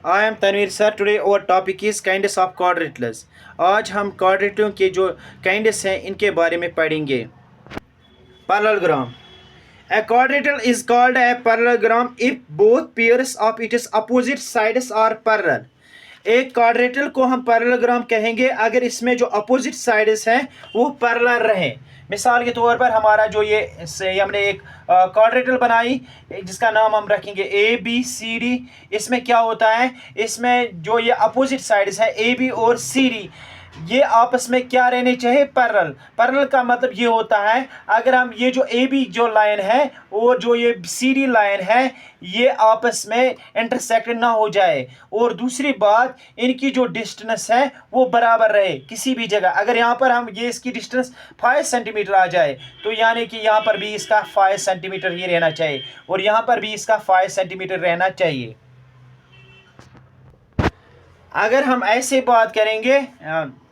I am Tanveer sir. Today our topic is kinds of quadrilaterals. आज हम क्वाड्रेटलों के जो काइंड्स हैं इनके बारे में पढ़ेंगे। Parallelogram. A quadrilateral is called a parallelogram if both pairs of its opposite sides are parallel. एक क्वाड्रेटल को हम पैरेललोग्राम कहेंगे अगर इसमें जो अपोजिट साइड्स हैं वो पैरेलल रहें। मिसाल के तौर पर हमारा जो ये हमने एक क्वाड्रेटल बनाई जिसका नाम हम रखेंगे ए बी सी डी। इसमें क्या होता है, इसमें जो ये अपोजिट साइड्स हैं ए बी और सी डी, ये आपस में क्या रहने चाहिए, पैरेलल। पैरेलल का मतलब ये होता है अगर हम ये जो ए बी जो लाइन है और जो ये सी डी लाइन है ये आपस में इंटरसेक्ट ना हो जाए, और दूसरी बात इनकी जो डिस्टेंस है वो बराबर रहे किसी भी जगह। अगर यहाँ पर हम ये इसकी डिस्टेंस 5 सेंटीमीटर आ जाए तो यानी कि यहाँ पर भी इसका 5 सेंटीमीटर ही रहना चाहिए और यहाँ पर भी इसका 5 सेंटीमीटर रहना चाहिए। अगर हम ऐसे बात करेंगे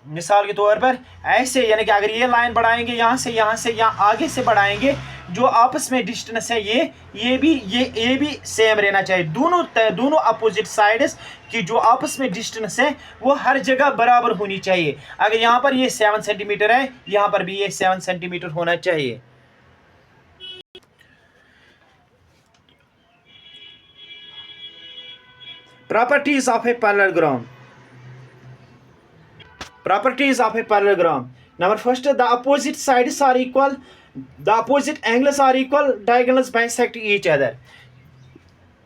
मिसाल के तौर पर ऐसे, यानी कि अगर ये लाइन बढ़ाएंगे यहाँ से यहाँ आगे से बढ़ाएंगे, जो आपस में डिस्टेंस है ये भी सेम रहना चाहिए। दोनों अपोजिट साइड्स की जो आपस में डिस्टेंस है वो हर जगह बराबर होनी चाहिए। अगर यहाँ पर ये 7 सेंटीमीटर है, यहाँ पर भी ये 7 सेंटीमीटर होना चाहिए। Properties of a parallelogram. Properties of a parallelogram. Number first, the opposite sides are equal. The opposite angles are equal. Diagonals bisect each other.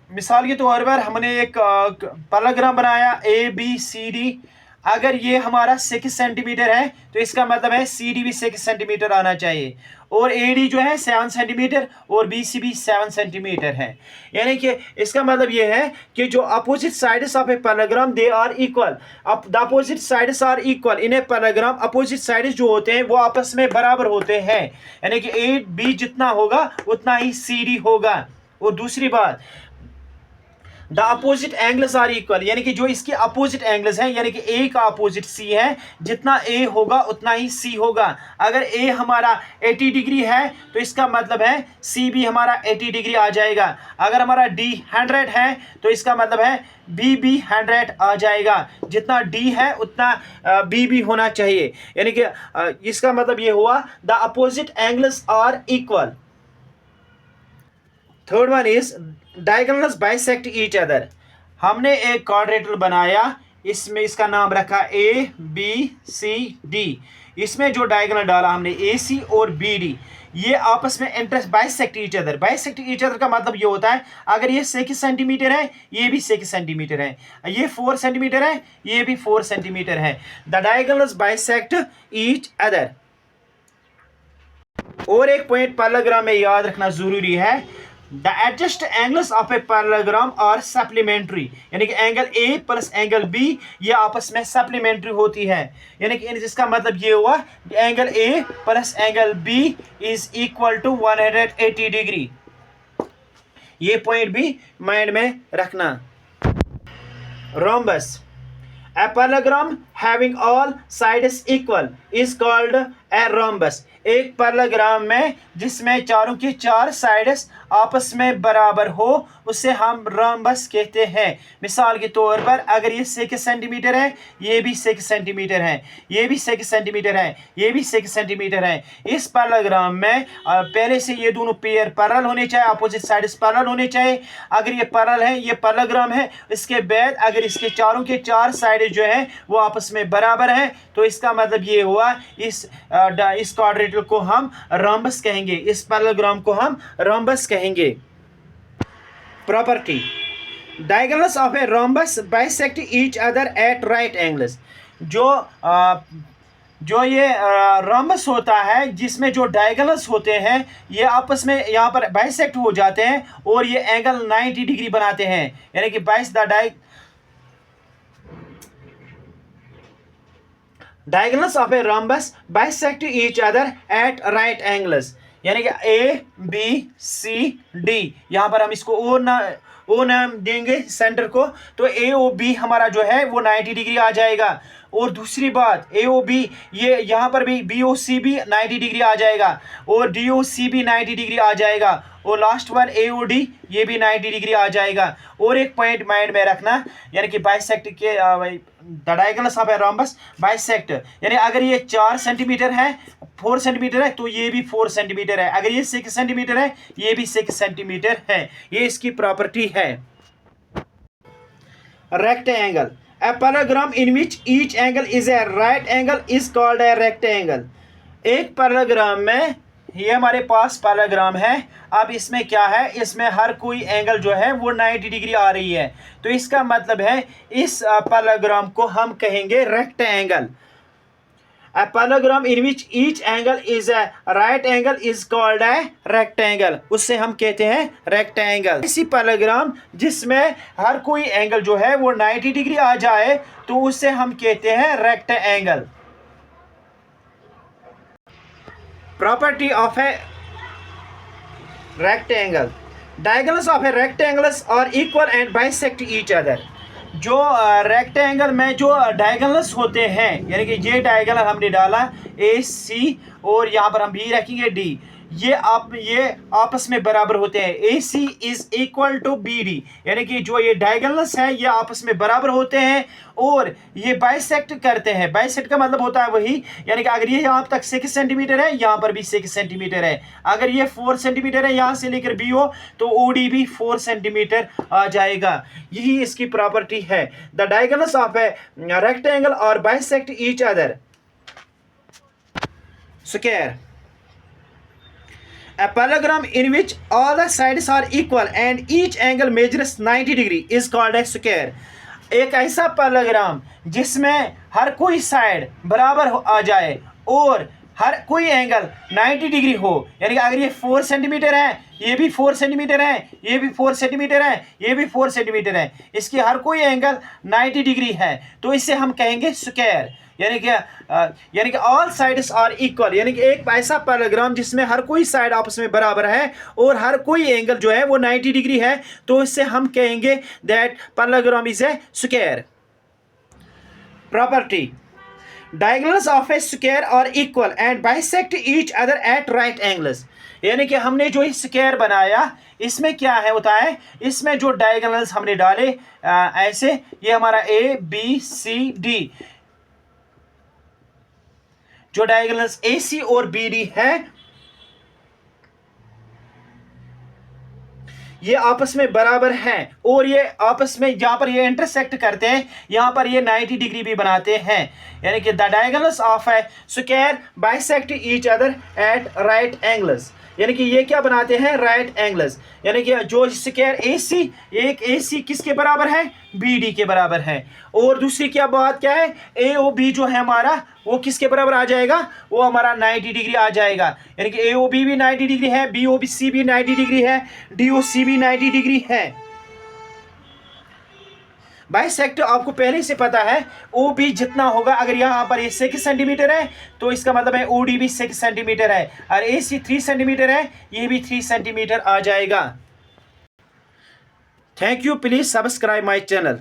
मिसाल के तौर पर हमने एक पैरेललोग्राम बनाया ए बी सी डी। अगर ये हमारा 6 सेंटीमीटर है तो इसका मतलब है सी डी भी 6 सेंटीमीटर आना चाहिए, और ए डी जो है 7 सेंटीमीटर और बी सी भी 7 सेंटीमीटर है। यानी कि इसका मतलब ये है कि जो opposite sides of a parallelogram they are equal. अब the opposite sides are equal in a parallelogram. Opposite sides जो होते हैं वो आपस में बराबर होते हैं, यानी कि ए बी जितना होगा उतना ही सी डी होगा। और दूसरी बात, the opposite angles are equal, यानी कि जो इसके अपोजिट एंगल्स हैं, यानी कि ए का अपोजिट सी है, जितना ए होगा उतना ही सी होगा। अगर ए हमारा 80 डिग्री है तो इसका मतलब है सी भी हमारा 80 डिग्री आ जाएगा। अगर हमारा डी 100 है तो इसका मतलब है बी भी 100 आ जाएगा। जितना डी है उतना बी भी होना चाहिए, यानी कि इसका मतलब ये हुआ the opposite angles are equal. Third one is diagonals bisect each other. हमने एक क्वाड्रेटल बनाया, इसमें इसका नाम रखा ए बी सी डी। इसमें जो डायगोनल डाला हमने ए सी और बी डी, ये आपस में interest bisect each other. Bisect each other का मतलब ये होता है अगर ये 6 सेंटीमीटर है ये भी 6 सेंटीमीटर है, ये 4 सेंटीमीटर है ये भी 4 सेंटीमीटर है। The diagonals bisect each other. और एक पॉइंट पैरेललोग्राम में याद रखना जरूरी है, the adjacent angles of a parallelogram are supplementary, यानी कि angle A plus angle B ये आपस में सप्लीमेंट्री होती है। यानी कि जिसका मतलब ये हुआ angle A plus angle B is equal to 180 degree. ये पॉइंट भी माइंड में रखना। Rhombus. A parallelogram having all sides equal is called a rhombus. एक पैरेललोग्राम में जिसमें चारों की 4 साइड्स आपस में बराबर हो उसे हम रोम्बस कहते हैं। मिसाल के तौर पर अगर ये 6 सेंटीमीटर है ये भी 6 सेंटीमीटर है, ये भी 6 सेंटीमीटर है, ये भी 6 सेंटीमीटर है। इस पैरेललोग्राम में पहले से ये दोनों पेयर पैरेलल होने चाहिए, अपोजिट साइड्स पैरेलल होने चाहिए। अगर ये पैरेलल है, ये पैरेललोग्राम है, इसके बाद अगर इसके चारों के 4 साइड जो है वो आपस में बराबर है तो इसका मतलब ये हुआ इस क्वाड्रेटल को हम रोम्बस कहेंगे, इस पैरेललोग्राम को हम रोम्बस कहेंगे। Property. Diagonals of a rhombus bisect each other at right angles. जो ये रोम्बस होता है जिसमें जो डायगोनल्स होते हैं ये आपस में यहाँ पर बाइसेक्ट हो जाते हैं और ये एंगल 90 डिग्री बनाते हैं, यानी कि diagonals of a rhombus bisect each other at right angles, यानी कि ए बी सी डी। यहाँ पर हम इसको ओ नाम देंगे सेंटर को, तो ए ओ बी हमारा जो है वो 90 डिग्री आ जाएगा। और दूसरी बात AOB, ये यहाँ पर भी BOC भी 90 डिग्री आ जाएगा और DOC भी 90 डिग्री आ जाएगा और लास्ट वन AOD ये भी 90 डिग्री आ जाएगा। और एक पॉइंट माइंड में रखना, यानी कि बाइसेक्ट के the diagonals of a rhombus bisect, यानी अगर ये 4 सेंटीमीटर है 4 सेंटीमीटर है तो ये भी 4 सेंटीमीटर है, अगर ये 6 सेंटीमीटर है ये भी 6 सेंटीमीटर है। ये इसकी प्रॉपर्टी है। Rectangle, a parallelogram in which each angle is a right angle is called a rectangle। एक पैराग्राम में, ये हमारे पास पैराग्राम है, अब इसमें क्या है, इसमें हर कोई एंगल जो है वो 90 डिग्री आ रही है, तो इसका मतलब है इस पैराग्राम को हम कहेंगे rectangle. A parallelogram in which each angle is a right angle is called a rectangle, उससे हम कहते हैं रेक्टेंगल। इसी पैराग्राम जिसमें हर कोई एंगल जो है वो 90 डिग्री आ जाए तो उससे हम कहते हैं rectangle. Property of a rectangle, diagonals of a rectangles are equal and bisect each other. जो रेक्टेंगल में जो डायगोनल्स होते हैं, यानी कि ये डायगोनल हमने डाला AC और यहाँ पर हम B रखेंगे D, ये आपस में बराबर होते हैं। AC is equal to BD, यानी कि जो ये डायगोनल्स हैं ये आपस में बराबर होते हैं और ये बाइसेक्ट करते हैं। बाइसेक्ट का मतलब होता है वही, यानी कि अगर ये यहाँ तक 6 सेंटीमीटर है यहाँ पर भी 6 सेंटीमीटर है, अगर ये 4 सेंटीमीटर है यहाँ से लेकर BO तो OD भी 4 सेंटीमीटर आ जाएगा। यही इसकी प्रॉपर्टी है। The diagonals of a rectangle और bisect each other. Square, a parallelogram in which all the sides are equal and each angle measures 90 degree is called a square। एक ऐसा पैराग्राम जिसमें हर कोई साइड बराबर आ जाए और हर कोई एंगल 90 डिग्री हो, यानी कि अगर ये 4 सेंटीमीटर है ये भी 4 सेंटीमीटर है, ये भी 4 सेंटीमीटर है, ये भी 4 सेंटीमीटर है, इसकी हर कोई एंगल 90 डिग्री है, तो इसे हम कहेंगे स्क्वायर। यानी कि ऑल साइड्स आर इक्वल, यानी कि एक ऐसा पैराग्राम जिसमें हर कोई साइड आपस में बराबर है और हर कोई एंगल जो है वो 90 डिग्री है, तो इससे हम कहेंगे that parallelogram is a square. Property, diagonals of a square are equal and bisect each other at right angles. यानी कि हमने जो स्क्वायर बनाया इसमें क्या है होता है, इसमें जो डायगोनल्स हमने डाले ऐसे, ये हमारा ABCD, जो डायगोनल्स AC और BD है ये आपस में बराबर हैं और ये आपस में जहां पर ये इंटरसेक्ट करते हैं यहां पर ये 90 डिग्री भी बनाते हैं। यानी कि the diagonals of a square bisect each other at right angles, यानी कि ये क्या बनाते हैं, राइट एंगल्स। यानी कि जो स्क्वायर AC, एक AC किसके बराबर है, BD के बराबर है। और दूसरी क्या बात क्या है, AOB जो है हमारा वो किसके बराबर आ जाएगा, वो हमारा 90 डिग्री आ जाएगा। यानी कि AOB भी 90 डिग्री है, BOC भी 90 डिग्री है, DOC भी 90 डिग्री है। बाइसेक्ट आपको पहले से पता है, OB जितना होगा, अगर यहाँ पर ये 6 सेंटीमीटर है तो इसका मतलब है OD भी 6 सेंटीमीटर है, और AC 3 सेंटीमीटर है, ये भी 3 सेंटीमीटर आ जाएगा। Thank you, please subscribe my channel.